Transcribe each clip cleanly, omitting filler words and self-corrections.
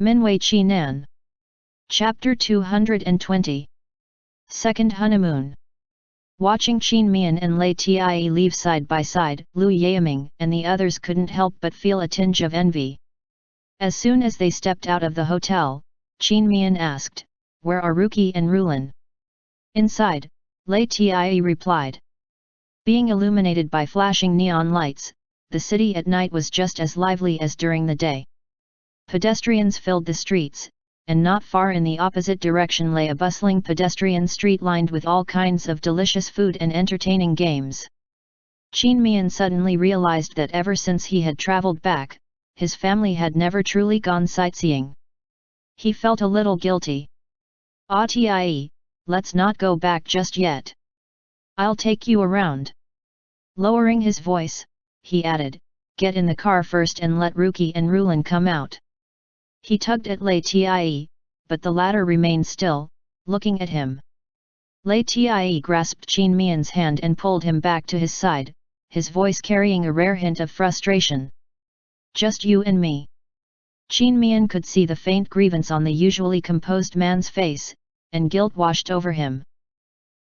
Minwei Chi Nan. Chapter 220. Second Honeymoon. Watching Qin Mian and Lei Tie leave side by side, Lu Yaming and the others couldn't help but feel a tinge of envy. As soon as they stepped out of the hotel, Qin Mian asked, "Where are Ruki and Rulan?" "Inside," Lei Tie replied. Being illuminated by flashing neon lights, the city at night was just as lively as during the day. Pedestrians filled the streets, and not far in the opposite direction lay a bustling pedestrian street lined with all kinds of delicious food and entertaining games. Qin Mian suddenly realized that ever since he had traveled back, his family had never truly gone sightseeing. He felt a little guilty. "Tie, let's not go back just yet. I'll take you around." Lowering his voice, he added, "Get in the car first and let Ruki and Rulan come out." He tugged at Lei Tie, but the latter remained still, looking at him. Lei Tie grasped Qin Mian's hand and pulled him back to his side, his voice carrying a rare hint of frustration. "Just you and me." Qin Mian could see the faint grievance on the usually composed man's face, and guilt washed over him.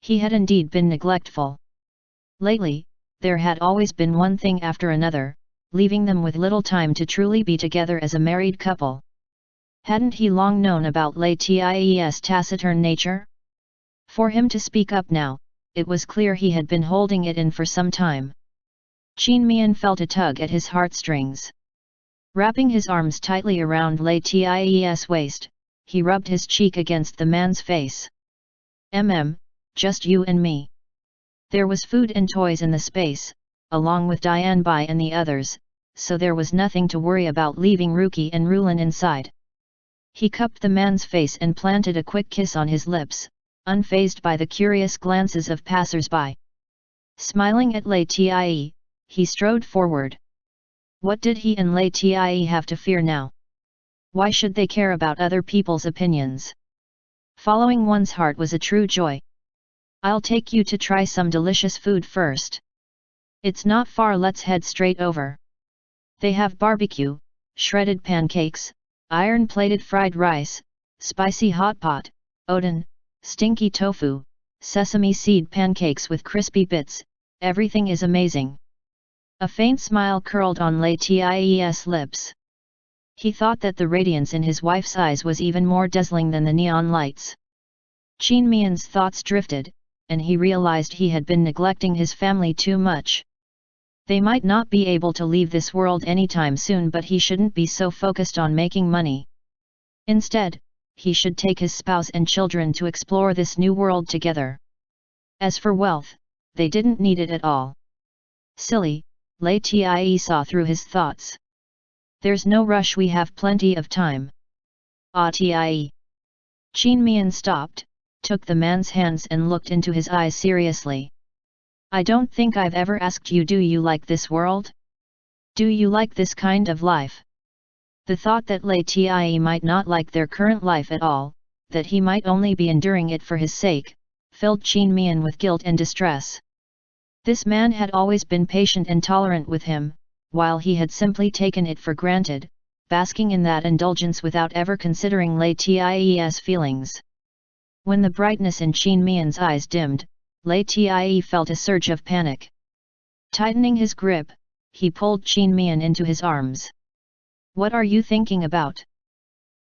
He had indeed been neglectful. Lately, there had always been one thing after another, leaving them with little time to truly be together as a married couple. Hadn't he long known about Lei Tie's taciturn nature? For him to speak up now, it was clear he had been holding it in for some time. Qin Mian felt a tug at his heartstrings. Wrapping his arms tightly around Lei Tie's waist, he rubbed his cheek against the man's face. Just you and me." There was food and toys in the space, along with Dian Bai and the others, so there was nothing to worry about leaving Ruki and Rulan inside. He cupped the man's face and planted a quick kiss on his lips, unfazed by the curious glances of passers-by. Smiling at Lei Tie, he strode forward. What did he and Lei Tie have to fear now? Why should they care about other people's opinions? Following one's heart was a true joy. "I'll take you to try some delicious food first. It's not far, let's head straight over. They have barbecue, shredded pancakes, iron-plated fried rice, spicy hot pot, oden, stinky tofu, sesame seed pancakes with crispy bits, everything is amazing." A faint smile curled on Lei Tie's lips. He thought that the radiance in his wife's eyes was even more dazzling than the neon lights. Qin Mian's thoughts drifted, and he realized he had been neglecting his family too much. They might not be able to leave this world anytime soon, but he shouldn't be so focused on making money. Instead, he should take his spouse and children to explore this new world together. As for wealth, they didn't need it at all. Silly, Lei Tie saw through his thoughts. "There's no rush, we have plenty of time." Tie. Qin Mian stopped, took the man's hands and looked into his eyes seriously. "I don't think I've ever asked you, do you like this world? Do you like this kind of life?" The thought that Lei Tie might not like their current life at all, that he might only be enduring it for his sake, filled Qin Mian with guilt and distress. This man had always been patient and tolerant with him, while he had simply taken it for granted, basking in that indulgence without ever considering Lei Tie's feelings. When the brightness in Qin Mian's eyes dimmed, Lei Tie felt a surge of panic. Tightening his grip, he pulled Qin Mian into his arms. "What are you thinking about?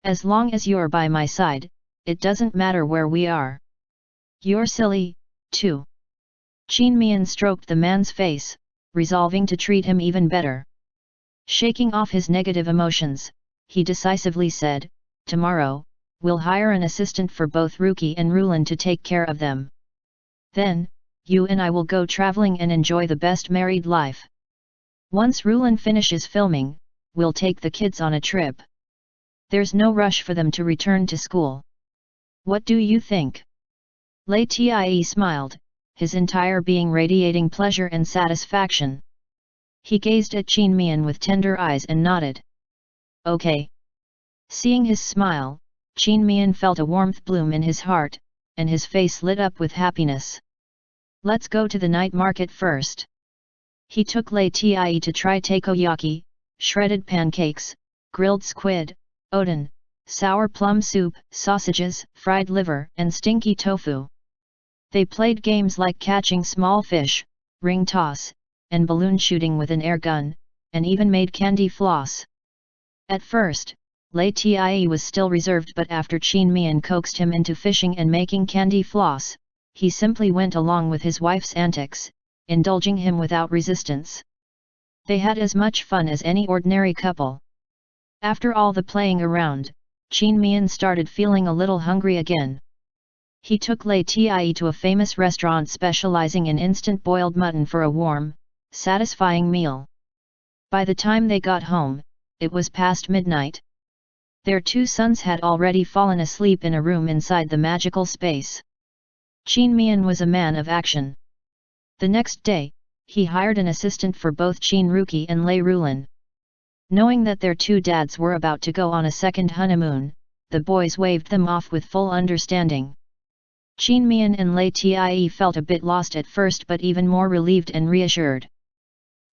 As long as you're by my side, it doesn't matter where we are." "You're silly, too." Qin Mian stroked the man's face, resolving to treat him even better. Shaking off his negative emotions, he decisively said, "Tomorrow, we'll hire an assistant for both Ruki and Rulan to take care of them. Then, you and I will go traveling and enjoy the best married life. Once Rulan finishes filming, we'll take the kids on a trip. There's no rush for them to return to school. What do you think?" Lei Tie smiled, his entire being radiating pleasure and satisfaction. He gazed at Qin Mian with tender eyes and nodded. "Okay." Seeing his smile, Qin Mian felt a warmth bloom in his heart, and his face lit up with happiness. "Let's go to the night market first." He took Lei Tie to try takoyaki, shredded pancakes, grilled squid, oden, sour plum soup, sausages, fried liver, and stinky tofu. They played games like catching small fish, ring toss, and balloon shooting with an air gun, and even made candy floss. At first, LIAN was still reserved, but after Mian coaxed him into fishing and making candy floss, he simply went along with his wife's antics, indulging him without resistance. They had as much fun as any ordinary couple. After all the playing around, Mian started feeling a little hungry again. He took LIAN to a famous restaurant specializing in instant boiled mutton for a warm, satisfying meal. By the time they got home, it was past midnight. Their two sons had already fallen asleep in a room inside the magical space. Mian was a man of action. The next day, he hired an assistant for both Ruki and LIAN. Knowing that their two dads were about to go on a second honeymoon, the boys waved them off with full understanding. Mian and LIAN felt a bit lost at first, but even more relieved and reassured.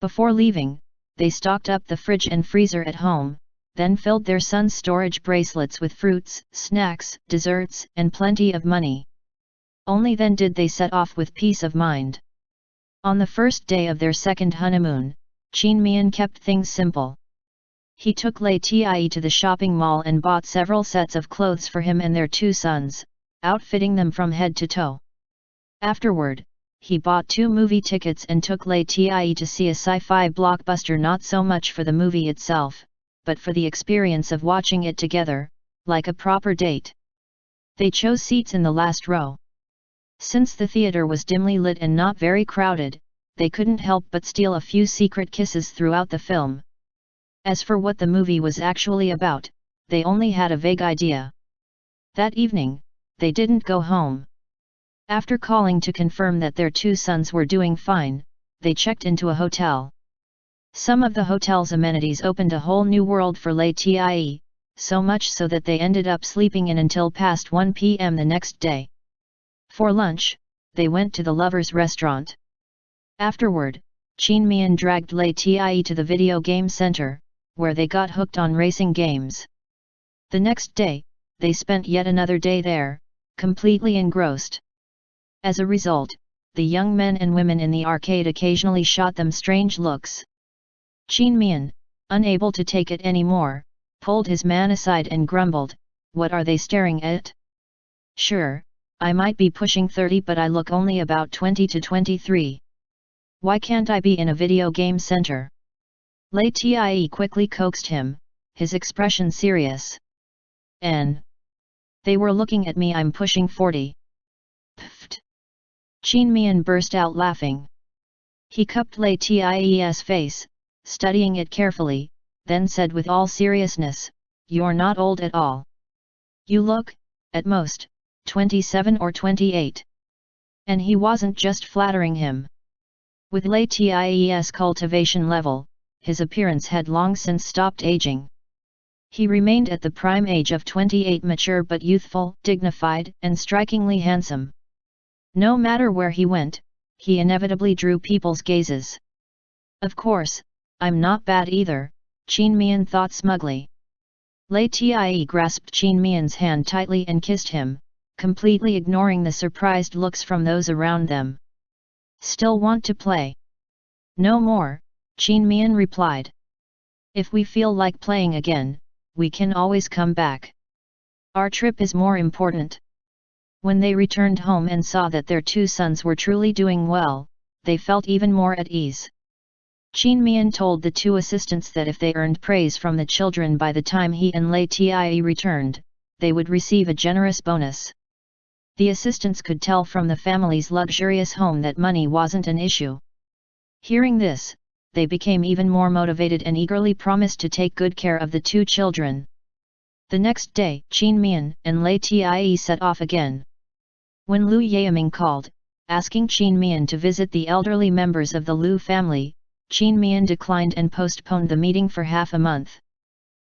Before leaving, they stocked up the fridge and freezer at home, then filled their sons' storage bracelets with fruits, snacks, desserts, and plenty of money. Only then did they set off with peace of mind. On the first day of their second honeymoon, Mian kept things simple. He took LIAN to the shopping mall and bought several sets of clothes for him and their two sons, outfitting them from head to toe. Afterward, he bought 2 movie tickets and took LIAN to see a sci-fi blockbuster, not so much for the movie itself, but for the experience of watching it together, like a proper date. They chose seats in the last row. Since the theater was dimly lit and not very crowded, they couldn't help but steal a few secret kisses throughout the film. As for what the movie was actually about, they only had a vague idea. That evening, they didn't go home. After calling to confirm that their two sons were doing fine, they checked into a hotel. Some of the hotel's amenities opened a whole new world for LIAN, so much so that they ended up sleeping in until past 1 p.m. the next day. For lunch, they went to the lovers' restaurant. Afterward, Mian dragged LIAN to the video game center, where they got hooked on racing games. The next day, they spent yet another day there, completely engrossed. As a result, the young men and women in the arcade occasionally shot them strange looks. Mian, unable to take it anymore, pulled his man aside and grumbled, "What are they staring at? Sure, I might be pushing 30, but I look only about 20 to 23. Why can't I be in a video game center?" LIAN quickly coaxed him, his expression serious. They were looking at me, I'm pushing 40. Pfft. Mian burst out laughing. He cupped LIAN's face, studying it carefully, then said with all seriousness, "You're not old at all. You look, at most, 27 or 28. And he wasn't just flattering him. With LIAN's cultivation level, his appearance had long since stopped aging. He remained at the prime age of 28, mature but youthful, dignified, and strikingly handsome. No matter where he went, he inevitably drew people's gazes. Of course, I'm not bad either, Mian thought smugly. LIAN grasped Mian's hand tightly and kissed him, completely ignoring the surprised looks from those around them. "Still want to play?" "No more," Mian replied. "If we feel like playing again, we can always come back. Our trip is more important." When they returned home and saw that their two sons were truly doing well, they felt even more at ease. Mian told the two assistants that if they earned praise from the children by the time he and LIAN returned, they would receive a generous bonus. The assistants could tell from the family's luxurious home that money wasn't an issue. Hearing this, they became even more motivated and eagerly promised to take good care of the two children. The next day, Mian and LIAN set off again. When LIAN called, asking Mian to visit the elderly members of the Liu family, Mian declined and postponed the meeting for half a month.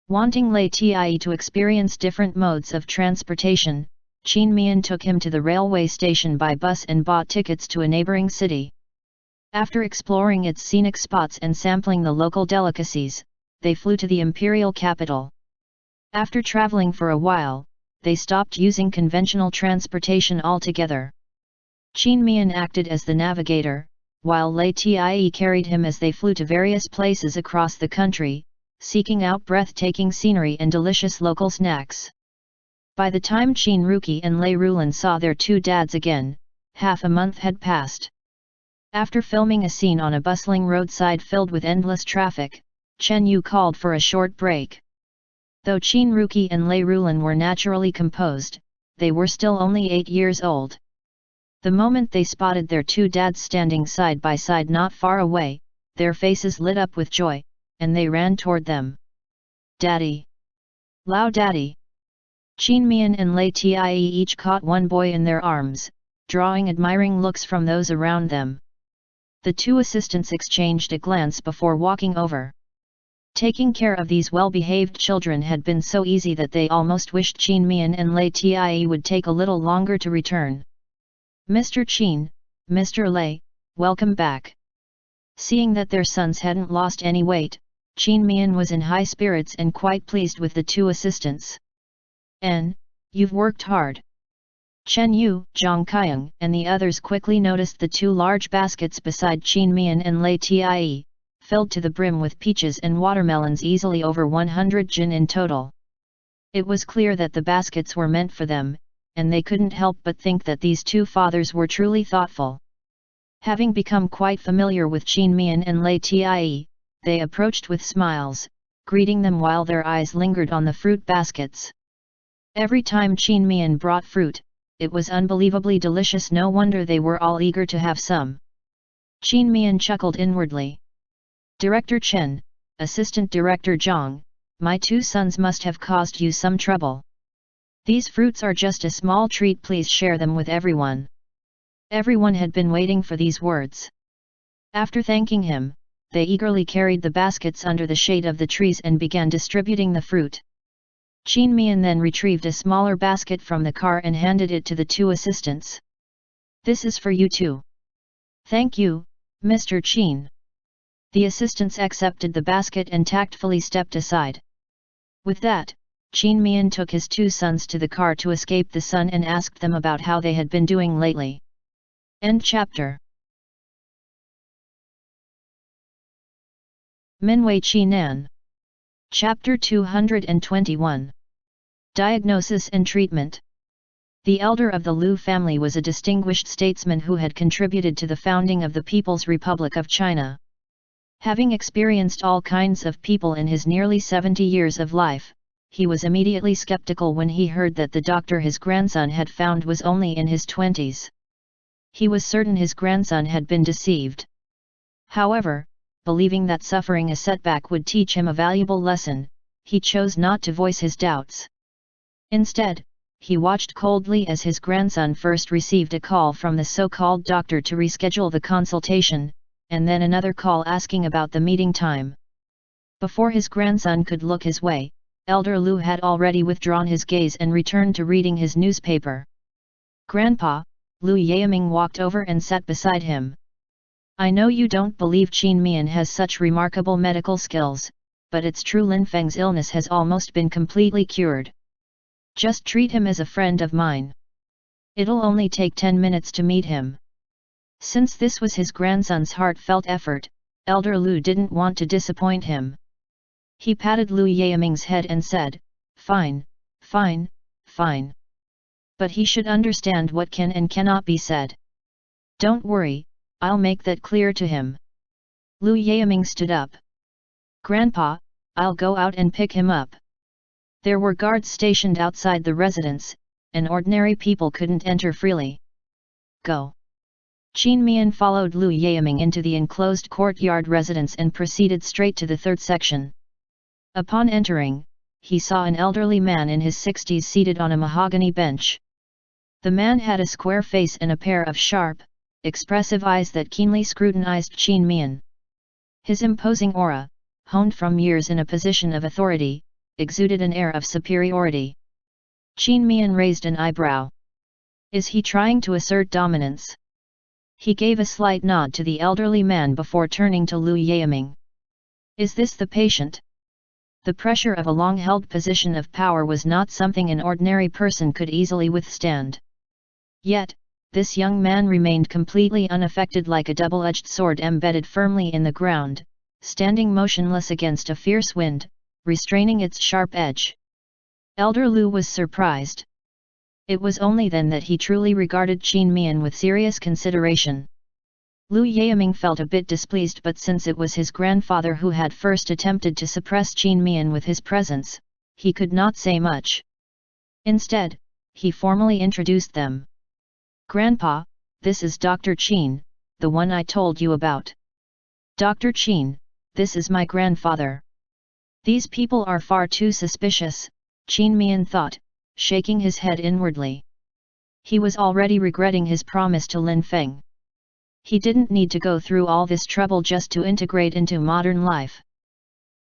Wanting LIAN to experience different modes of transportation, Mian took him to the railway station by bus and bought tickets to a neighboring city. After exploring its scenic spots and sampling the local delicacies, they flew to the imperial capital. After traveling for a while, they stopped using conventional transportation altogether. Qin Mian acted as the navigator, while LIAN carried him as they flew to various places across the country, seeking out breathtaking scenery and delicious local snacks. By the time Qin Ruqi and LIAN saw their two dads again, half a month had passed. After filming a scene on a bustling roadside filled with endless traffic, Chen Yu called for a short break. Though Qin Ruqi and LIAN were naturally composed, they were still only 8 years old. The moment they spotted their two dads standing side by side not far away, their faces lit up with joy, and they ran toward them. "Daddy! Lao Daddy!" Qin Mian and LIAN each caught one boy in their arms, drawing admiring looks from those around them. The two assistants exchanged a glance before walking over. Taking care of these well-behaved children had been so easy that they almost wished Qin Mian and LIAN would take a little longer to return. "Mr. Qin, Mr. Lei, welcome back." Seeing that their sons hadn't lost any weight, Qin Mian was in high spirits and quite pleased with the two assistants. You've worked hard." Chen Yu, Zhang Qiang and the others quickly noticed the two large baskets beside Qin Mian and LIAN, filled to the brim with peaches and watermelons, easily over 100 jin in total. It was clear that the baskets were meant for them, and they couldn't help but think that these two fathers were truly thoughtful. Having become quite familiar with Qin Mian and LIAN, they approached with smiles, greeting them while their eyes lingered on the fruit baskets. Every time Qin Mian brought fruit, it was unbelievably delicious. No wonder they were all eager to have some. Qin Mian chuckled inwardly. "Director Chen, Assistant Director Zhang, my two sons must have caused you some trouble. These fruits are just a small treat, please share them with everyone." Everyone had been waiting for these words. After thanking him, they eagerly carried the baskets under the shade of the trees and began distributing the fruit. Qin Mian then retrieved a smaller basket from the car and handed it to the two assistants. "This is for you too." "Thank you, Mr. Qin." The assistants accepted the basket and tactfully stepped aside. With that, Qin Mian took his two sons to the car to escape the sun and asked them about how they had been doing lately. End chapter. Minwei Qi Nan. Chapter 221. Diagnosis and Treatment. The elder of the Liu family was a distinguished statesman who had contributed to the founding of the People's Republic of China. Having experienced all kinds of people in his nearly 70 years of life, he was immediately skeptical when he heard that the doctor his grandson had found was only in his 20s. He was certain his grandson had been deceived. However, believing that suffering a setback would teach him a valuable lesson, he chose not to voice his doubts. Instead, he watched coldly as his grandson first received a call from the so-called doctor to reschedule the consultation, and then another call asking about the meeting time. Before his grandson could look his way, Elder Liu had already withdrawn his gaze and returned to reading his newspaper. "Grandpa," Liu Yaming walked over and sat beside him. "I know you don't believe Qin Mian has such remarkable medical skills, but it's true Lin Feng's illness has almost been completely cured. Just treat him as a friend of mine. It'll only take 10 minutes to meet him." Since this was his grandson's heartfelt effort, Elder Liu didn't want to disappoint him. He patted Liu Yaming's head and said, "Fine, fine, fine. But he should understand what can and cannot be said. Don't worry, I'll make that clear to him." Liu Yaming stood up. "Grandpa, I'll go out and pick him up." There were guards stationed outside the residence, and ordinary people couldn't enter freely. "Go." Qin Mian followed Liu Yaming into the enclosed courtyard residence and proceeded straight to the third section. Upon entering, he saw an elderly man in his 60s seated on a mahogany bench. The man had a square face and a pair of sharp, expressive eyes that keenly scrutinized Qin Mian. His imposing aura, honed from years in a position of authority, exuded an air of superiority. Qin Mian raised an eyebrow. Is he trying to assert dominance? He gave a slight nod to the elderly man before turning to Liu Yaming. "Is this the patient?" The pressure of a long-held position of power was not something an ordinary person could easily withstand. Yet, this young man remained completely unaffected, like a double-edged sword embedded firmly in the ground, standing motionless against a fierce wind, restraining its sharp edge. Elder Lu was surprised. It was only then that he truly regarded Qin Mian with serious consideration. Lu Yaming felt a bit displeased, but since it was his grandfather who had first attempted to suppress Qin Mian with his presence, he could not say much. Instead, he formally introduced them. "Grandpa, this is Dr. Qin, the one I told you about. Dr. Qin, this is my grandfather." These people are far too suspicious, Qin Mian thought, shaking his head inwardly. He was already regretting his promise to Lin Feng. He didn't need to go through all this trouble just to integrate into modern life.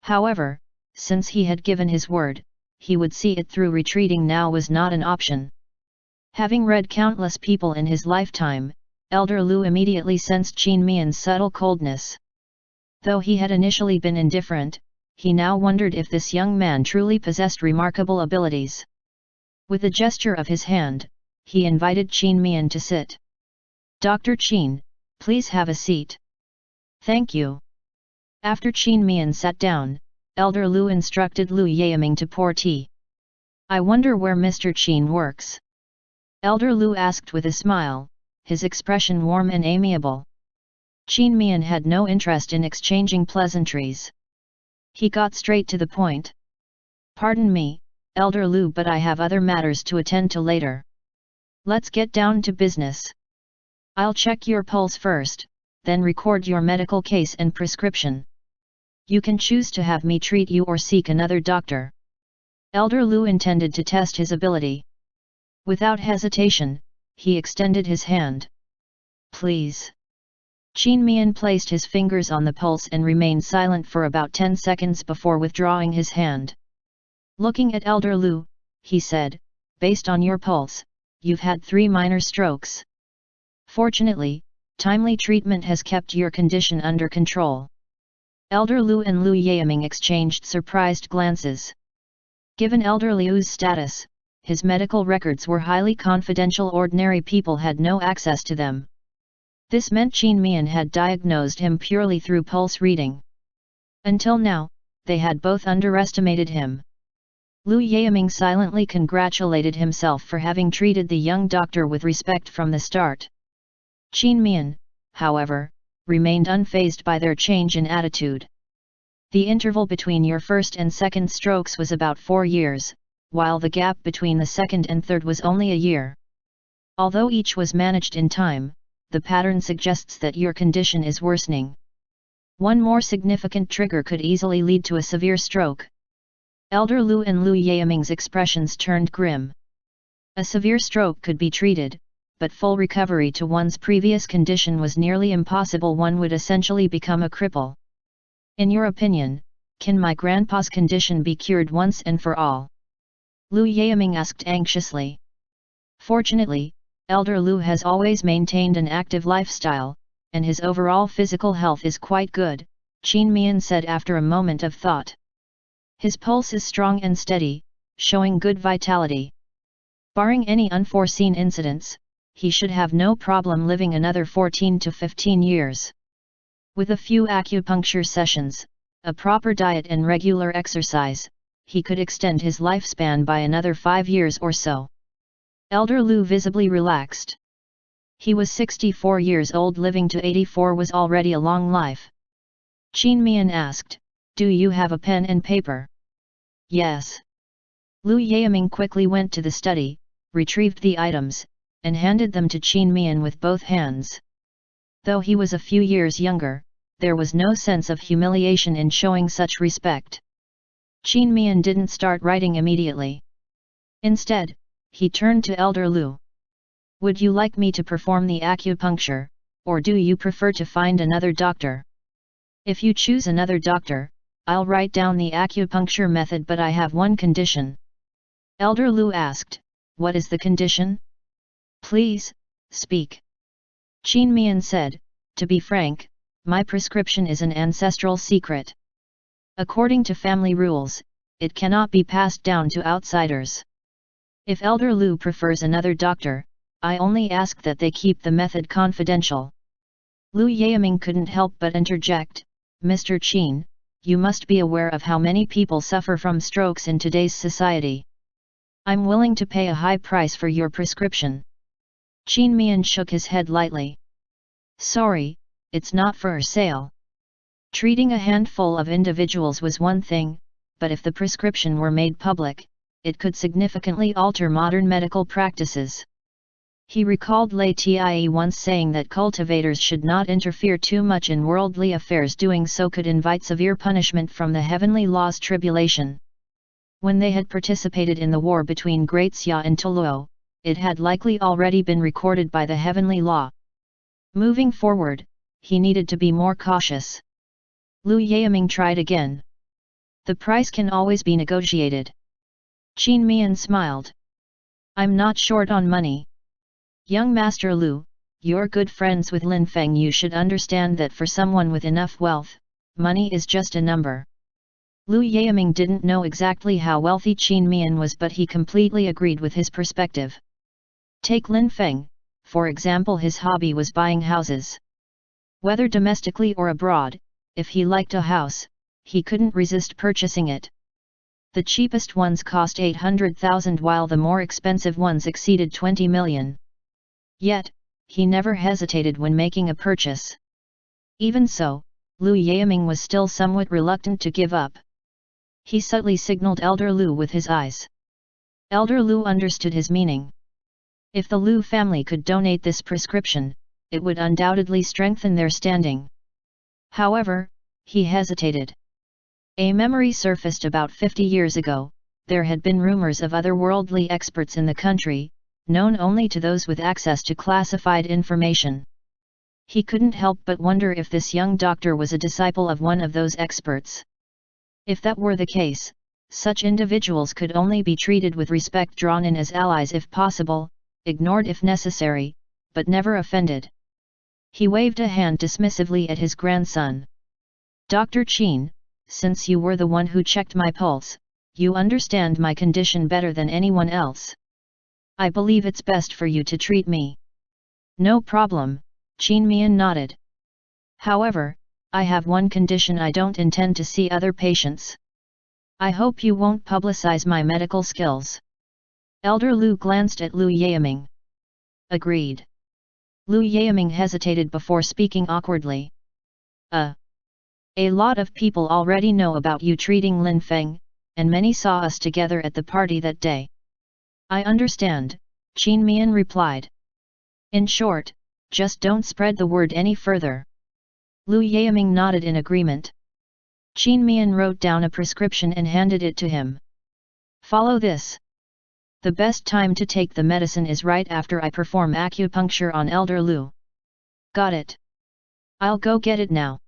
However, since he had given his word, he would see it through. Retreating now was not an option. Having read countless people in his lifetime, Elder Lu immediately sensed Qin Mian's subtle coldness. Though he had initially been indifferent, he now wondered if this young man truly possessed remarkable abilities. With a gesture of his hand, he invited Qin Mian to sit. "Dr. Qin, please have a seat." "Thank you." After Qin Mian sat down, Elder Lu instructed Lu Yaming to pour tea. "I wonder where Mr. Qin works?" Elder Lu asked with a smile, his expression warm and amiable. Qin Mian had no interest in exchanging pleasantries. He got straight to the point. "Pardon me, Elder Lu, but I have other matters to attend to later. Let's get down to business. I'll check your pulse first, then record your medical case and prescription. You can choose to have me treat you or seek another doctor." Elder Lu intended to test his ability. Without hesitation, he extended his hand. "Please." Qin Mian placed his fingers on the pulse and remained silent for about 10 seconds before withdrawing his hand. Looking at Elder Lu, he said, "Based on your pulse, you've had 3 minor strokes. Fortunately, timely treatment has kept your condition under control." Elder Lu and Lu Yaming exchanged surprised glances. Given Elder Lu's status, his medical records were highly confidential. Ordinary people had no access to them. This meant Qin Mian had diagnosed him purely through pulse reading. Until now, they had both underestimated him. Lu Yaming silently congratulated himself for having treated the young doctor with respect from the start. Qin Mian, however, remained unfazed by their change in attitude. "The interval between your first and second strokes was about 4 years, while the gap between the second and third was only a year. Although each was managed in time, the pattern suggests that your condition is worsening. One more significant trigger could easily lead to a severe stroke." Elder Lu and Lu Yaming's expressions turned grim. A severe stroke could be treated, but full recovery to one's previous condition was nearly impossible. One would essentially become a cripple. "In your opinion, can my grandpa's condition be cured once and for all?" Lu Yaming asked anxiously. "Fortunately, Elder Lu has always maintained an active lifestyle, and his overall physical health is quite good," Qin Mian said after a moment of thought. "His pulse is strong and steady, showing good vitality. Barring any unforeseen incidents, he should have no problem living another 14 to 15 years. With a few acupuncture sessions, a proper diet and regular exercise, he could extend his lifespan by another 5 years or so." Elder Lu visibly relaxed. He was 64 years old. Living to 84 was already a long life. Qin Mian asked, "Do you have a pen and paper?" "Yes." Lu Yaming quickly went to the study, retrieved the items, and handed them to Qin Mian with both hands. Though he was a few years younger, there was no sense of humiliation in showing such respect. Qin Mian didn't start writing immediately. Instead, he turned to Elder Lu. "Would you like me to perform the acupuncture, or do you prefer to find another doctor?" "If you choose another doctor, I'll write down the acupuncture method, but I have one condition." Elder Lu asked, "What is the condition?" "Please, speak." Qin Mian said, "To be frank, my prescription is an ancestral secret. According to family rules, it cannot be passed down to outsiders. If Elder Lu prefers another doctor, I only ask that they keep the method confidential. Lu Yaming couldn't help but interject, Mr. Qin, you must be aware of how many people suffer from strokes in today's society. I'm willing to pay a high price for your prescription. Qin Mian shook his head lightly. Sorry, it's not for sale. Treating a handful of individuals was one thing, but if the prescription were made public, it could significantly alter modern medical practices. He recalled Lei Tie once saying that cultivators should not interfere too much in worldly affairs. Doing so could invite severe punishment from the heavenly law's tribulation. When they had participated in the war between Great Xia and Toluo, it had likely already been recorded by the heavenly law. Moving forward, he needed to be more cautious. Lu Yaming tried again. The price can always be negotiated. Qin Mian smiled. I'm not short on money. Young Master Lu, you're good friends with Lin Feng. You should understand that for someone with enough wealth, money is just a number. Lu Yaming didn't know exactly how wealthy Qin Mian was, but he completely agreed with his perspective. Take Lin Feng, for example. His hobby was buying houses. Whether domestically or abroad, if he liked a house, he couldn't resist purchasing it. The cheapest ones cost 800,000 while the more expensive ones exceeded 20 million. Yet, he never hesitated when making a purchase. Even so, Lu Yaming was still somewhat reluctant to give up. He subtly signaled Elder Lu with his eyes. Elder Lu understood his meaning. If the Lu family could donate this prescription, it would undoubtedly strengthen their standing. However, he hesitated. A memory surfaced about 50 years ago. There had been rumors of otherworldly experts in the country, known only to those with access to classified information. He couldn't help but wonder if this young doctor was a disciple of one of those experts. If that were the case, such individuals could only be treated with respect, drawn in as allies if possible, ignored if necessary, but never offended. He waved a hand dismissively at his grandson. Dr. Qin, since you were the one who checked my pulse, you understand my condition better than anyone else. I believe it's best for you to treat me. No problem, Qin Mian nodded. However, I have one condition. I don't intend to see other patients. I hope you won't publicize my medical skills. Elder Lu glanced at Lu Yaming. Agreed. Lu Yaming hesitated before speaking awkwardly. A lot of people already know about you treating Lin Feng, and many saw us together at the party that day. I understand, Qin Mian replied. In short, just don't spread the word any further. Lu Yaming nodded in agreement. Qin Mian wrote down a prescription and handed it to him. Follow this. The best time to take the medicine is right after I perform acupuncture on Elder Lu. Got it. I'll go get it now.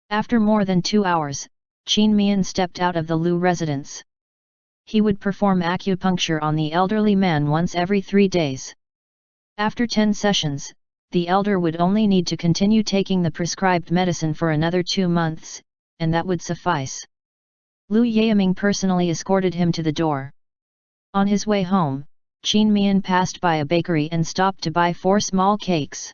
After more than 2 hours, Qin Mian stepped out of the Lu residence. He would perform acupuncture on the elderly man once every 3 days. After 10 sessions, the elder would only need to continue taking the prescribed medicine for another 2 months, and that would suffice. Lu Yaming personally escorted him to the door. On his way home, Qin Mian passed by a bakery and stopped to buy 4 small cakes.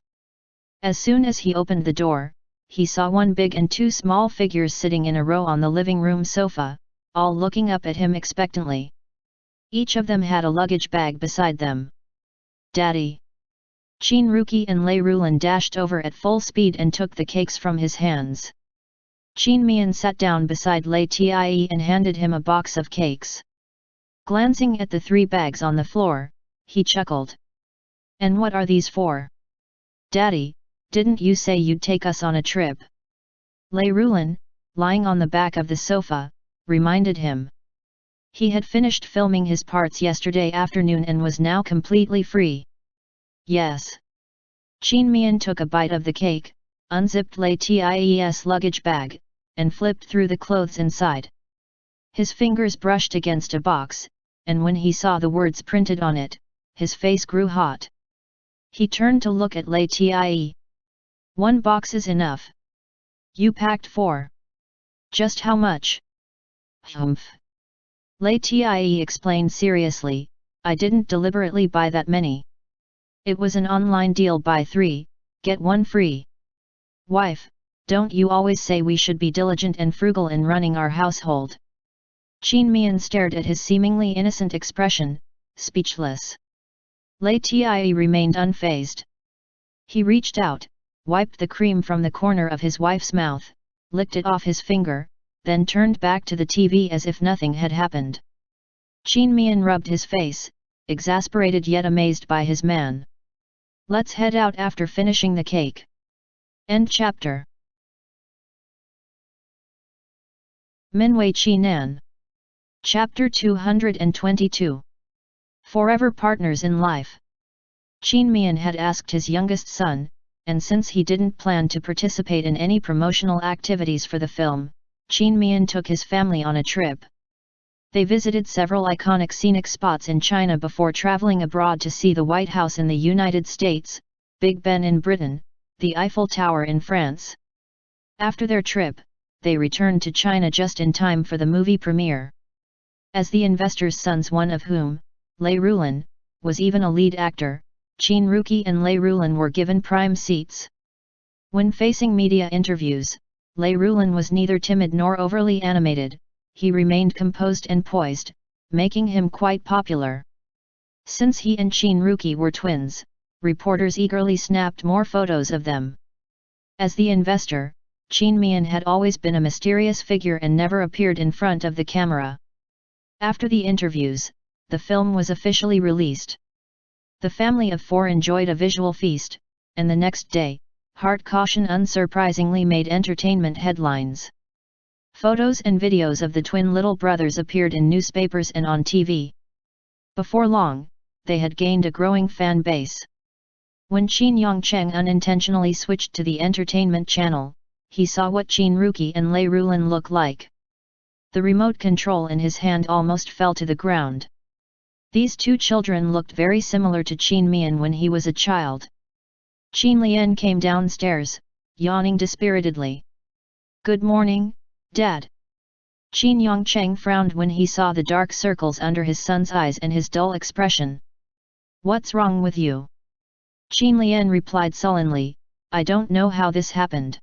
As soon as he opened the door, he saw 1 big and 2 small figures sitting in a row on the living room sofa, all looking up at him expectantly. Each of them had a luggage bag beside them. Daddy! Qin Ruki and Lei Rulan dashed over at full speed and took the cakes from his hands. Qin Mian sat down beside Lei Tie and handed him a box of cakes. Glancing at the 3 bags on the floor, he chuckled. And what are these for? Daddy, didn't you say you'd take us on a trip? Lei Rulan, lying on the back of the sofa, reminded him. He had finished filming his parts yesterday afternoon and was now completely free. Yes. Qin Mian took a bite of the cake, unzipped Lei Tie's luggage bag, and flipped through the clothes inside. His fingers brushed against a box, and when he saw the words printed on it, his face grew hot. He turned to look at Lei Tie. 1 box is enough. You packed 4. Just how much? Humph. LIAN explained seriously, I didn't deliberately buy that many. It was an online deal, buy 3, get 1 free. Wife, don't you always say we should be diligent and frugal in running our household? Mian stared at his seemingly innocent expression, speechless. LIAN remained unfazed. He reached out, wiped the cream from the corner of his wife's mouth, licked it off his finger, then turned back to the TV as if nothing had happened. Mian rubbed his face, exasperated yet amazed by his man. Let's head out after finishing the cake. End chapter. Minwei Nan. Chapter 222. Forever partners in life. Mian had asked his youngest son, and since he didn't plan to participate in any promotional activities for the film, Mian took his family on a trip. They visited several iconic scenic spots in China before traveling abroad to see the White House in the United States, Big Ben in Britain, the Eiffel Tower in France. After their trip, they returned to China just in time for the movie premiere. As the investor's sons, one of whom, Lei Rulan, was even a lead actor, Qin Ruqi and Lei Rulan were given prime seats. When facing media interviews, Lei Rulan was neither timid nor overly animated, he remained composed and poised, making him quite popular. Since he and Qin Ruqi were twins, reporters eagerly snapped more photos of them. As the investor, Mian had always been a mysterious figure and never appeared in front of the camera. After the interviews, the film was officially released. The family of 4 enjoyed a visual feast, and the next day, Heart Caution unsurprisingly made entertainment headlines. Photos and videos of the twin little brothers appeared in newspapers and on TV. Before long, they had gained a growing fan base. When Qin Yongcheng unintentionally switched to the entertainment channel, he saw what Qin Ruqi and Lei Rulan looked like. The remote control in his hand almost fell to the ground. These 2 children looked very similar to Mian when he was a child. LIAN came downstairs, yawning dispiritedly. Good morning, Dad. Qin Yongcheng frowned when he saw the dark circles under his son's eyes and his dull expression. What's wrong with you? LIAN replied sullenly, I don't know how this happened.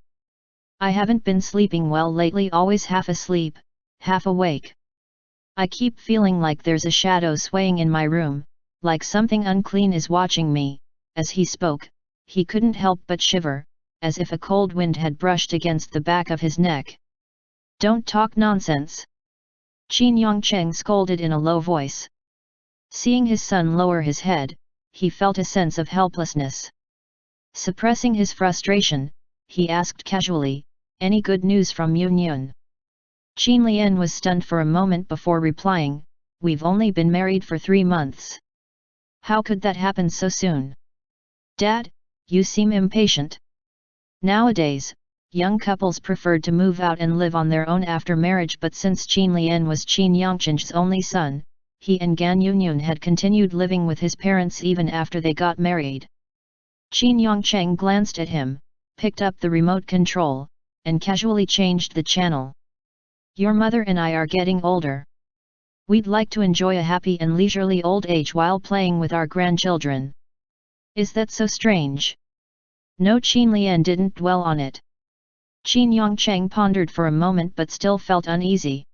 I haven't been sleeping well lately, always half asleep, half awake. I keep feeling like there's a shadow swaying in my room, like something unclean is watching me. As he spoke, he couldn't help but shiver, as if a cold wind had brushed against the back of his neck. Don't talk nonsense. Qin Yongcheng scolded in a low voice. Seeing his son lower his head, he felt a sense of helplessness. Suppressing his frustration, he asked casually, any good news from Yun? LIAN was stunned for a moment before replying, we've only been married for 3 months. How could that happen so soon? Dad, you seem impatient. Nowadays, young couples preferred to move out and live on their own after marriage, but since LIAN was Qin Yongcheng's only son, he and Gan Yunyun had continued living with his parents even after they got married. Qin Yongcheng glanced at him, picked up the remote control, and casually changed the channel. Your mother and I are getting older. We'd like to enjoy a happy and leisurely old age while playing with our grandchildren. Is that so strange? No, LIAN didn't dwell on it. Qin Yongcheng pondered for a moment but still felt uneasy.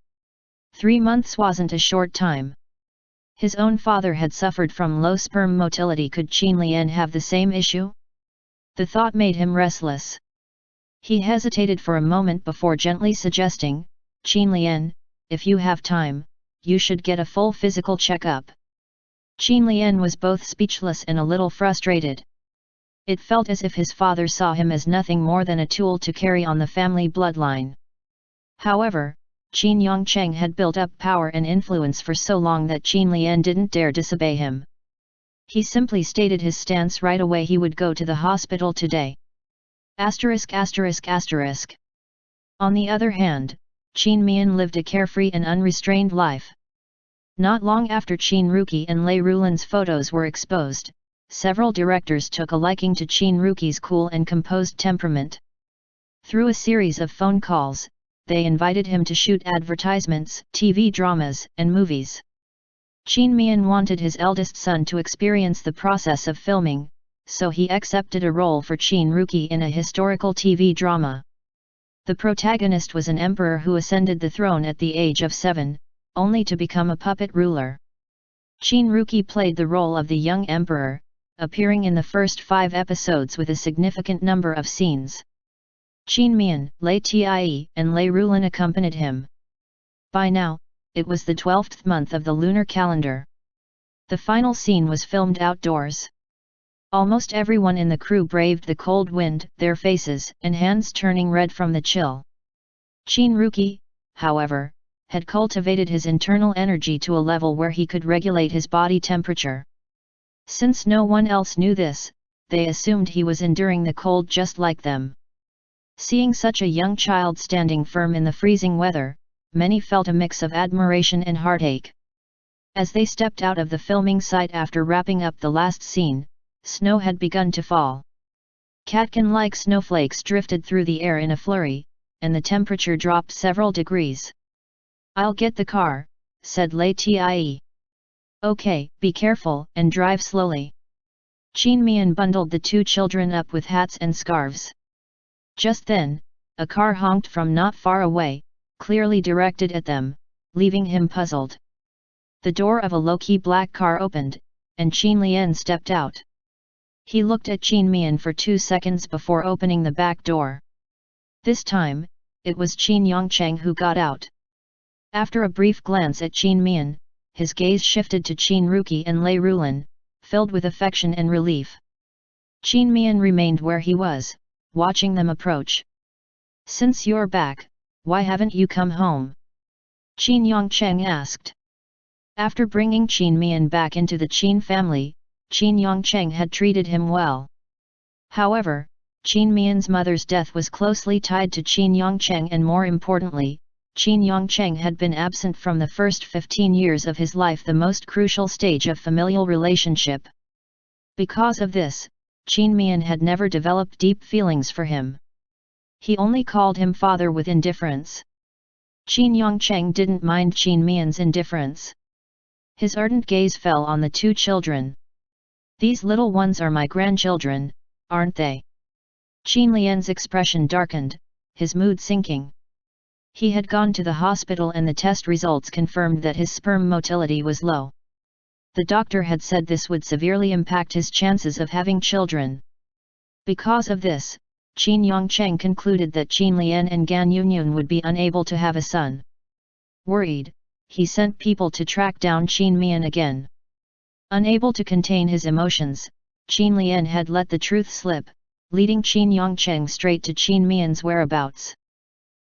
3 months wasn't a short time. His own father had suffered from low sperm motility. Could LIAN have the same issue? The thought made him restless. He hesitated for a moment before gently suggesting, LIAN, if you have time, you should get a full physical checkup. LIAN was both speechless and a little frustrated. It felt as if his father saw him as nothing more than a tool to carry on the family bloodline. However, Qin Yongcheng had built up power and influence for so long that LIAN didn't dare disobey him. He simply stated his stance right away. He would go to the hospital today. On the other hand, Mian lived a carefree and unrestrained life. Not long after Qin Ruqi and Lei Rulan's photos were exposed, several directors took a liking to Qin Ruqi's cool and composed temperament. Through a series of phone calls, they invited him to shoot advertisements, TV dramas, and movies. Qin Mian wanted his eldest son to experience the process of filming, so he accepted a role for Qin Ruki in a historical TV drama. The protagonist was an emperor who ascended the throne at the age of 7, only to become a puppet ruler. Qin Ruki played the role of the young emperor, appearing in the first 5 episodes with a significant number of scenes. Qin Mian, Lei Tie, and Lei Rulan accompanied him. By now, it was the 12th month of the lunar calendar. The final scene was filmed outdoors. Almost everyone in the crew braved the cold wind, their faces and hands turning red from the chill. Qin Ruki, however, had cultivated his internal energy to a level where he could regulate his body temperature. Since no one else knew this, they assumed he was enduring the cold just like them. Seeing such a young child standing firm in the freezing weather, many felt a mix of admiration and heartache. As they stepped out of the filming site after wrapping up the last scene, snow had begun to fall. Catkin-like snowflakes drifted through the air in a flurry, and the temperature dropped several degrees. "I'll get the car," said Lei Tie. "Okay, be careful and drive slowly." Qin Mian bundled the 2 children up with hats and scarves. Just then, a car honked from not far away, clearly directed at them, leaving him puzzled. The door of a low-key black car opened, and Qin Lian stepped out. He looked at Qin Mian for 2 seconds before opening the back door. This time, it was Qin Yongcheng who got out. After a brief glance at Qin Mian, his gaze shifted to Qin Ruki and Lei Rulan, filled with affection and relief. Qin Mian remained where he was, watching them approach. "Since you're back, why haven't you come home?" Qin Yongcheng asked. After bringing Qin Mian back into the Qin family, Qin Yongcheng had treated him well. However, Qin Mian's mother's death was closely tied to Qin Yongcheng, and more importantly, Qin Yongcheng had been absent from the first 15 years of his life, the most crucial stage of familial relationship. Because of this, Qin Mian had never developed deep feelings for him. He only called him father with indifference. Qin Yongcheng didn't mind Qin Mian's indifference. His ardent gaze fell on the 2 children. "These little ones are my grandchildren, aren't they?" Qin Lian's expression darkened, his mood sinking. He had gone to the hospital and the test results confirmed that his sperm motility was low. The doctor had said this would severely impact his chances of having children. Because of this, Qin Yongcheng concluded that Qin Lian and Gan Yunyun would be unable to have a son. Worried, he sent people to track down Qin Mian again. Unable to contain his emotions, Qin Lian had let the truth slip, leading Qin Yongcheng straight to Qin Mian's whereabouts.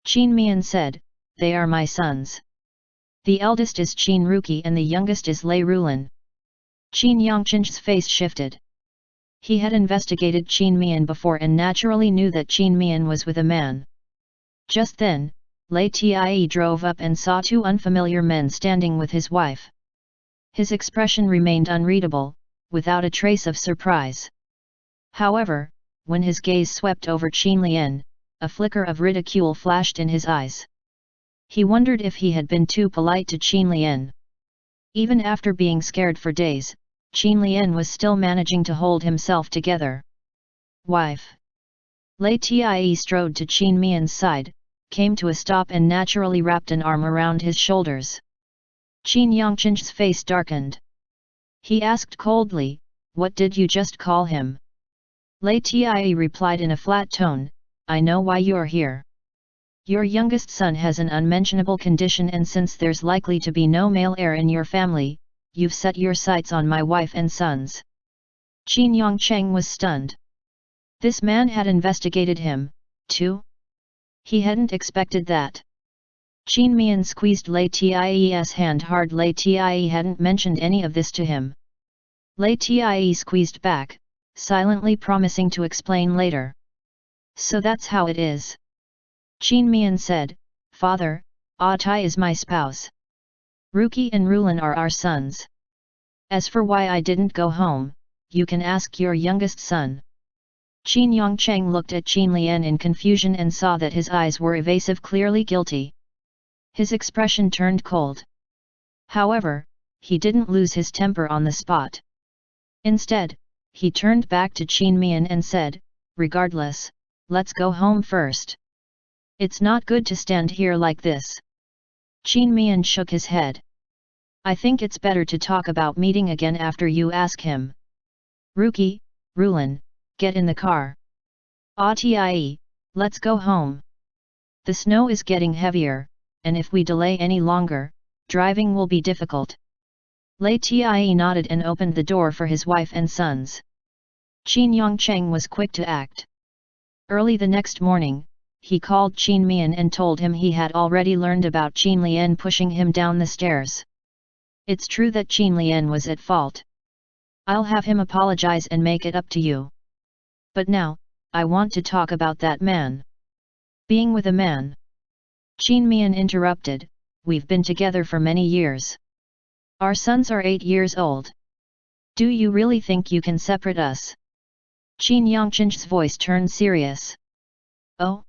Qin Mian said, "They are my sons. The eldest is Qin Ruki and the youngest is Lei Rulan." Qin Yongcheng's face shifted. He had investigated Qin Mian before and naturally knew that Qin Mian was with a man. Just then, Lei Tie drove up and saw 2 unfamiliar men standing with his wife. His expression remained unreadable, without a trace of surprise. However, when his gaze swept over Qin Lian, a flicker of ridicule flashed in his eyes. He wondered if he had been too polite to Qin Lian. Even after being scared for days, Qin Lian was still managing to hold himself together. "Wife." Lei Tie strode to Qin Mian's side, came to a stop and naturally wrapped an arm around his shoulders. Qin Yongcheng's face darkened. He asked coldly, "What did you just call him?" Lei Tie replied in a flat tone, "I know why you're here. Your youngest son has an unmentionable condition, and since there's likely to be no male heir in your family, you've set your sights on my wife and sons." Qin Yongcheng was stunned. This man had investigated him, too? He hadn't expected that. Qin Mian squeezed Lei Tie's hand hard. Lei Tie hadn't mentioned any of this to him. Lei Tie squeezed back, silently promising to explain later. "So that's how it is." Qin Mian said, "Father, Tai is my spouse. Ruki and Rulan are our sons. As for why I didn't go home, you can ask your youngest son." Qin Yongcheng looked at Qin Lian in confusion and saw that his eyes were evasive, clearly guilty. His expression turned cold. However, he didn't lose his temper on the spot. Instead, he turned back to Qin Mian and said, "Regardless, let's go home first. It's not good to stand here like this." Qin Mian shook his head. "I think it's better to talk about meeting again after you ask him. Ruki, Rulan, get in the car. Tie, let's go home. The snow is getting heavier, and if we delay any longer, driving will be difficult." LIAN nodded and opened the door for his wife and sons. Qin Yongcheng was quick to act. Early the next morning, he called Qin Mian and told him he had already learned about Qin Lian pushing him down the stairs. It's true that Qin Lian was at fault. I'll have him apologize and make it up to you. But now, I want to talk about that man. Being with a man. Qin Mian interrupted, "We've been together for many years. Our sons are 8 years old. Do you really think you can separate us?" Qin Yongcheng's voice turned serious. "Oh?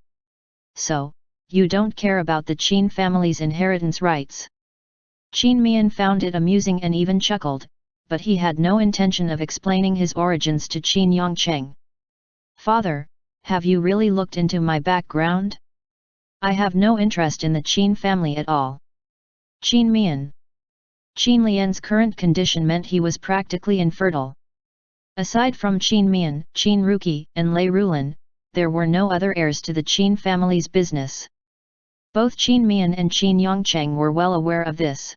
So, you don't care about the Qin family's inheritance rights?" Qin Mian found it amusing and even chuckled, but he had no intention of explaining his origins to Qin Yongcheng. "Father, have you really looked into my background? I have no interest in the Qin family at all." Qin Mian. Qin Lian's current condition meant he was practically infertile. Aside from Qin Mian, Qin Ruki, and Lei Rulan, there were no other heirs to the Qin family's business. Both Qin Mian and Qin Yongcheng were well aware of this.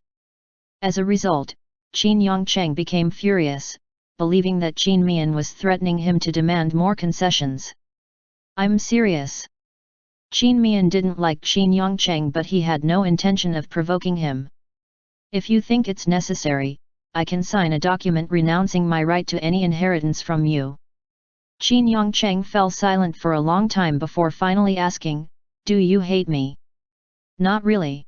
As a result, Qin Yongcheng became furious, believing that Qin Mian was threatening him to demand more concessions. "I'm serious." Qin Mian didn't like Qin Yongcheng, but he had no intention of provoking him. "If you think it's necessary, I can sign a document renouncing my right to any inheritance from you." Qin Yongcheng fell silent for a long time before finally asking, "Do you hate me?" "Not really."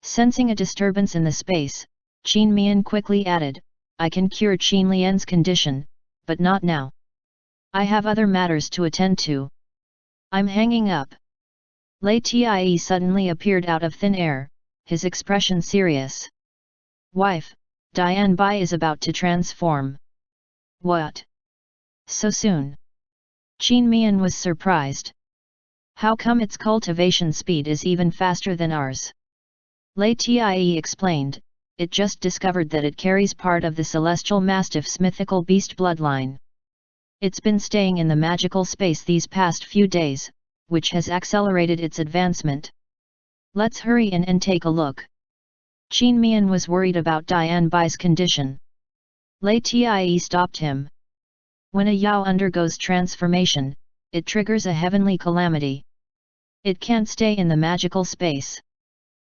Sensing a disturbance in the space, Qin Mian quickly added, "I can cure Qin Lian's condition, but not now. I have other matters to attend to. I'm hanging up." LIAN suddenly appeared out of thin air, his expression serious. "Wife, Diane Bai is about to transform." "What? So soon?" Qin Mian was surprised. "How come its cultivation speed is even faster than ours?" LIAN explained, "It just discovered that it carries part of the celestial mastiff's mythical beast bloodline. It's been staying in the magical space these past few days, which has accelerated its advancement. Let's hurry in and take a look." Qin Mian was worried about Diane Bai's condition. LIAN stopped him. When a Yao undergoes transformation, it triggers a heavenly calamity. It can't stay in the magical space.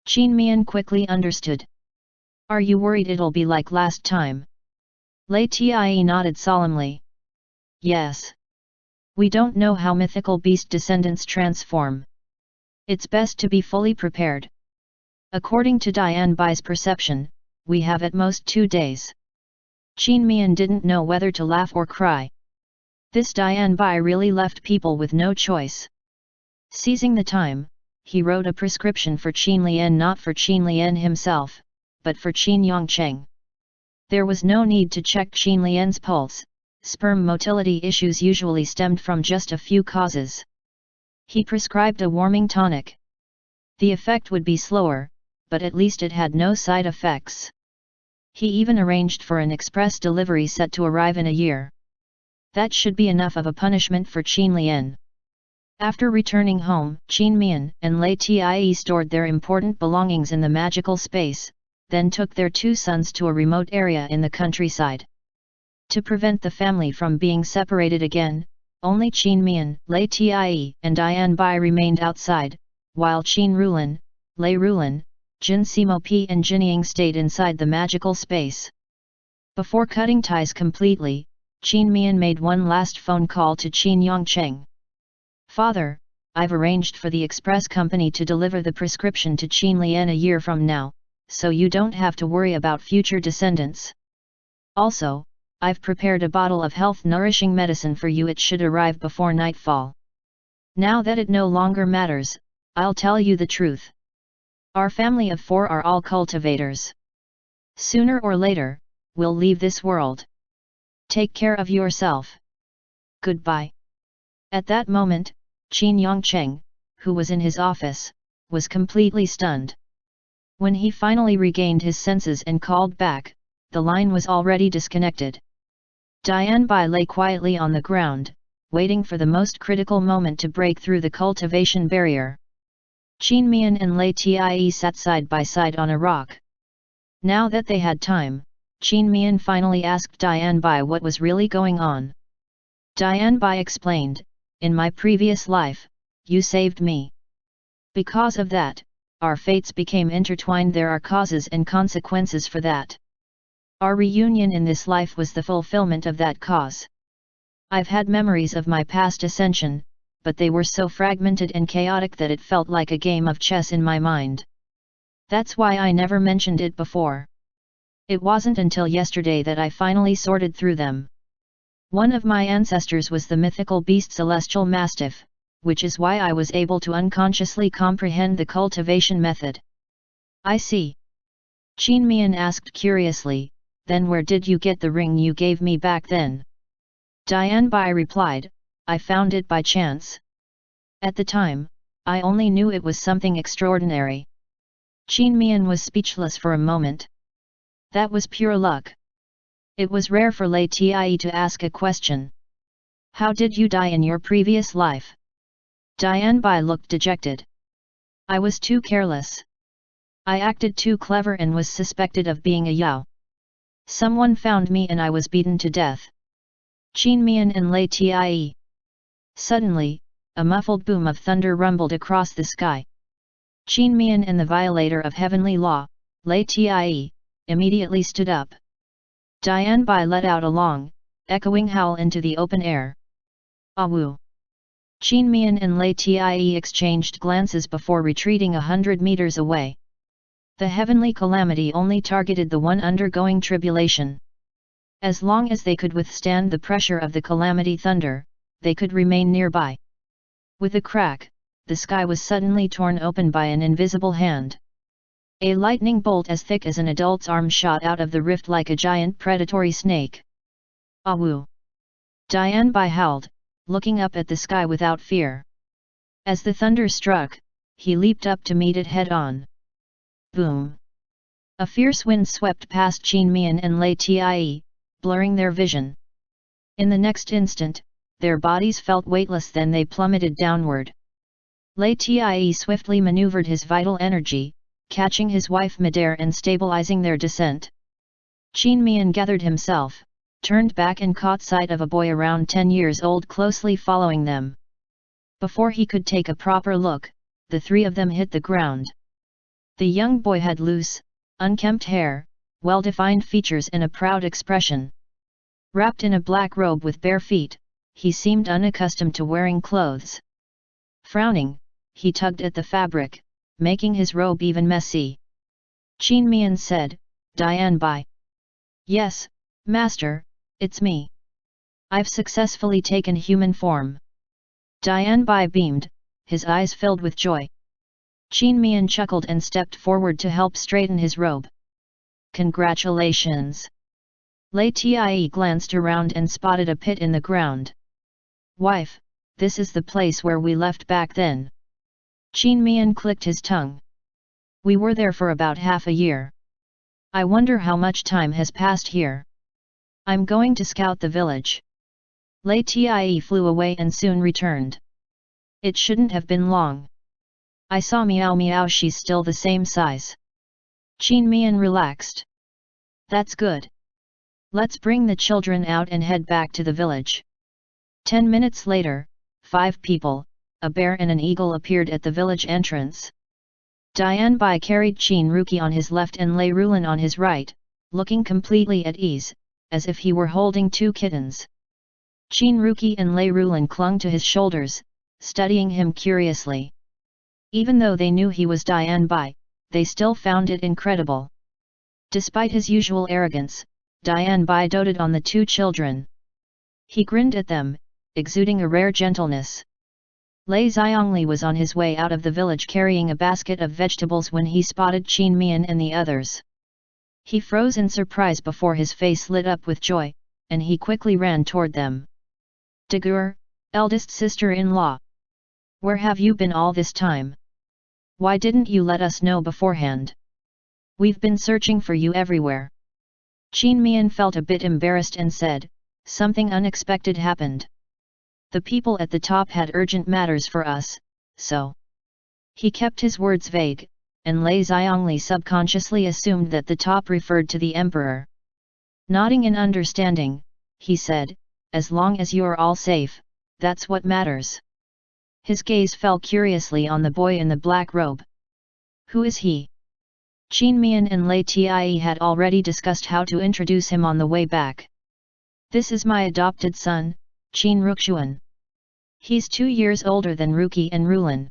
Qin Mian quickly understood. "Are you worried it'll be like last time?" LIAN nodded solemnly. "Yes. We don't know how mythical beast descendants transform. It's best to be fully prepared. According to Diane Bai's perception, we have at most 2 days." Qin Mian didn't know whether to laugh or cry. This Diane Bai really left people with no choice. Seizing the time, he wrote a prescription for Qin Lian, not for Qin Lian himself, but for Qin Yongcheng. There was no need to check Qin Lian's pulse. Sperm motility issues usually stemmed from just a few causes. He prescribed a warming tonic. The effect would be slower, but at least it had no side effects. He even arranged for an express delivery set to arrive in a year. That should be enough of a punishment for Qin Lian. After returning home, Qin Mian and LIAN stored their important belongings in the magical space, then took their 2 sons to a remote area in the countryside. To prevent the family from being separated again, only Qin Mian, LIAN and Diane Bai remained outside, while Qin Rulan, Lei Rulan, Jin Simo P and Jinying stayed inside the magical space. Before cutting ties completely, Qin Mian made one last phone call to Qin Yongcheng. "Father, I've arranged for the express company to deliver the prescription to Qin Lian a year from now, so you don't have to worry about future descendants. Also, I've prepared a bottle of health-nourishing medicine for you. It should arrive before nightfall. Now that it no longer matters, I'll tell you the truth. Our family of 4 are all cultivators. Sooner or later, we'll leave this world. Take care of yourself. Goodbye. At that moment, Qin Yongcheng, who was in his office, was completely stunned. When he finally regained his senses and called back, the line was already disconnected. Diane Bai lay quietly on the ground, waiting for the most critical moment to break through the cultivation barrier. Qin Mian and Lei Tie sat side by side on a rock. Now that they had time, Qin Mian finally asked Diane Bai what was really going on. Diane Bai explained, "In my previous life, you saved me. Because of that, our fates became intertwined. There are causes and consequences for that. Our reunion in this life was the fulfillment of that cause. I've had memories of my past ascension, but they were so fragmented and chaotic that it felt like a game of chess in my mind. That's why I never mentioned it before. It wasn't until yesterday that I finally sorted through them. One of my ancestors was the mythical beast Celestial Mastiff, which is why I was able to unconsciously comprehend the cultivation method." "I see." Qin Mian asked curiously, "Then where did you get the ring you gave me back then?" Diane Bai replied, "I found it by chance. At the time, I only knew it was something extraordinary." Qin Mian was speechless for a moment. That was pure luck. It was rare for Lei Tie to ask a question. "How did you die in your previous life?" Diane Bai looked dejected. "I was too careless. I acted too clever and was suspected of being a Yao. Someone found me and I was beaten to death." Qin Mian and Lei Tie. Suddenly, a muffled boom of thunder rumbled across the sky. Qin Mian and the violator of heavenly law, Lei Tie, immediately stood up. Diane Bai let out a long, echoing howl into the open air. "Awu!" Qin Mian and Lei Tie exchanged glances before retreating 100 meters away. The heavenly calamity only targeted the one undergoing tribulation. As long as they could withstand the pressure of the calamity thunder, they could remain nearby. With a crack, the sky was suddenly torn open by an invisible hand. A lightning bolt as thick as an adult's arm shot out of the rift like a giant predatory snake. "Awu!" Diane Bai howled, looking up at the sky without fear. As the thunder struck, he leaped up to meet it head-on. Boom! A fierce wind swept past Qin Mian and Lei Tie, blurring their vision. In the next instant, their bodies felt weightless, then they plummeted downward. Lei Tie swiftly maneuvered his vital energy, catching his wife midair and stabilizing their descent. Qin Mian gathered himself, turned back and caught sight of a boy around 10 years old closely following them. Before he could take a proper look, the 3 of them hit the ground. The young boy had loose, unkempt hair, well-defined features and a proud expression. Wrapped in a black robe with bare feet, he seemed unaccustomed to wearing clothes. Frowning, he tugged at the fabric, making his robe even messy. Qin Mian said, "Diane Bai." "Yes, Master, it's me. I've successfully taken human form." Diane Bai beamed, his eyes filled with joy. Qin Mian chuckled and stepped forward to help straighten his robe. "Congratulations!" Lei Tie glanced around and spotted a pit in the ground. "Wife, this is the place where we left back then." Qin Mian clicked his tongue. "We were there for about half a year. I wonder how much time has passed here. I'm going to scout the village." Lei Tie flew away and soon returned. "It shouldn't have been long. I saw Meow Meow, she's still the same size." Qin Mian relaxed. "That's good. Let's bring the children out and head back to the village." 10 minutes later, 5 people, a bear and an eagle appeared at the village entrance. Diane Bai carried Qin Ruki on his left and Lei Rulan on his right, looking completely at ease, as if he were holding 2 kittens. Qin Ruki and Lei Rulan clung to his shoulders, studying him curiously. Even though they knew he was Diane Bai, they still found it incredible. Despite his usual arrogance, Dian Bai doted on the two children. He grinned at them, exuding a rare gentleness. Lei Xiongli was on his way out of the village carrying a basket of vegetables when he spotted Qin Mian and the others. He froze in surprise before his face lit up with joy, and he quickly ran toward them. "Dagur, eldest sister-in-law. Where have you been all this time? Why didn't you let us know beforehand? We've been searching for you everywhere." Qin Mian felt a bit embarrassed and said, "Something unexpected happened. The people at the top had urgent matters for us, so..." He kept his words vague, and Lei Xiongli subconsciously assumed that the top referred to the emperor. Nodding in understanding, he said, "As long as you're all safe, that's what matters." His gaze fell curiously on the boy in the black robe. "Who is he?" Qin Mian and Lei Tie had already discussed how to introduce him on the way back. "This is my adopted son, Qin Ruxuan. He's 2 years older than Ruki and Rulan.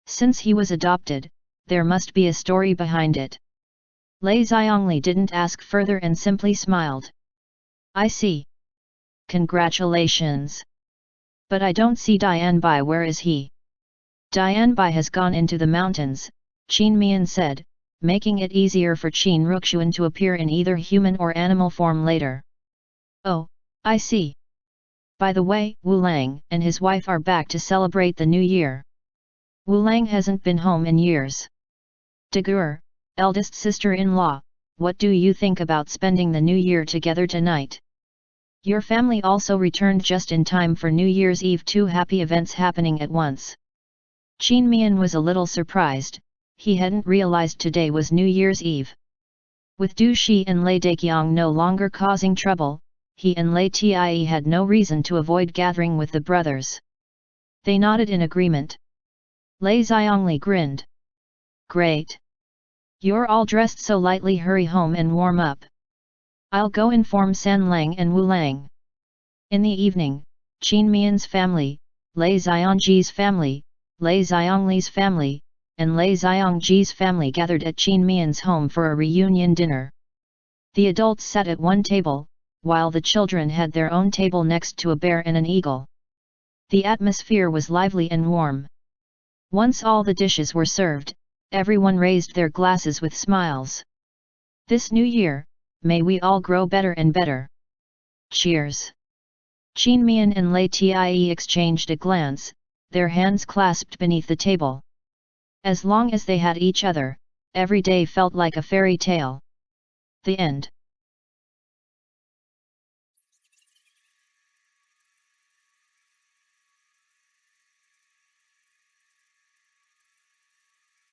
Since he was adopted, there must be a story behind it." Lei Xiongli didn't ask further and simply smiled. "I see. Congratulations. But I don't see Dian Bai. Where is he?" "Dian Bai has gone into the mountains," Qin Mian said, making it easier for Qin Ruxuan to appear in either human or animal form later. "Oh, I see. By the way, Wu Lang and his wife are back to celebrate the new year. Wu Lang hasn't been home in years. Dagur, eldest sister-in-law, what do you think about spending the new year together tonight? Your family also returned just in time for New Year's Eve, 2 happy events happening at once." Qin Mian was a little surprised, he hadn't realized today was New Year's Eve. With Du Shi and Lei Daqiang no longer causing trouble, he and Lei Tie had no reason to avoid gathering with the brothers. They nodded in agreement. Lei Xiongli grinned. "Great. You're all dressed so lightly, hurry home and warm up. I'll go inform San Lang and Wu Lang." In the evening, Qin Mian's family, Lei Xiongji's family, Lei Xiongli's family, and Lei Xiongji's family gathered at Qin Mian's home for a reunion dinner. The adults sat at one table, while the children had their own table next to a bear and an eagle. The atmosphere was lively and warm. Once all the dishes were served, everyone raised their glasses with smiles. "This new year, may we all grow better and better. Cheers!" Qin Mian and Lei Tie exchanged a glance, their hands clasped beneath the table. As long as they had each other, every day felt like a fairy tale. The end.